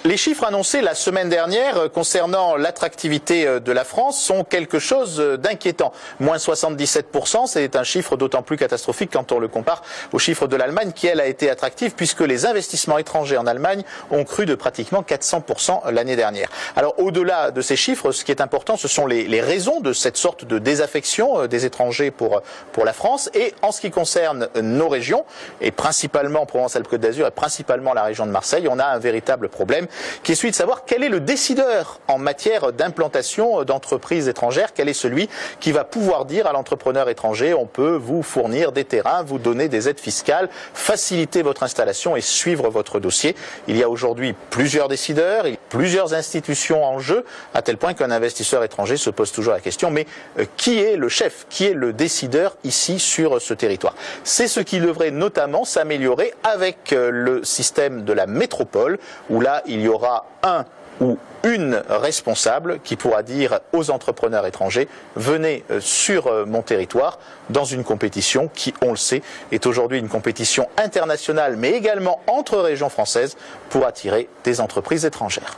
Les chiffres annoncés la semaine dernière concernant l'attractivité de la France sont quelque chose d'inquiétant. Moins 77%, c'est un chiffre d'autant plus catastrophique quand on le compare au chiffre de l'Allemagne qui, elle, a été attractive puisque les investissements étrangers en Allemagne ont cru de pratiquement 400% l'année dernière. Alors au-delà de ces chiffres, ce qui est important, ce sont les raisons de cette sorte de désaffection des étrangers pour la France. Et en ce qui concerne nos régions, et principalement Provence-Alpes-Côte d'Azur et principalement la région de Marseille, on a un véritable problème qui est celui de savoir quel est le décideur en matière d'implantation d'entreprises étrangères, quel est celui qui va pouvoir dire à l'entrepreneur étranger on peut vous fournir des terrains, vous donner des aides fiscales, faciliter votre installation et suivre votre dossier. Il y a aujourd'hui plusieurs décideurs, plusieurs institutions en jeu, à tel point qu'un investisseur étranger se pose toujours la question mais qui est le chef, qui est le décideur ici sur ce territoire? C'est ce qui devrait notamment s'améliorer avec le système de la métropole, où là il y aura un ou une responsable qui pourra dire aux entrepreneurs étrangers venez sur mon territoire dans une compétition qui, on le sait, est aujourd'hui une compétition internationale mais également entre régions françaises pour attirer des entreprises étrangères.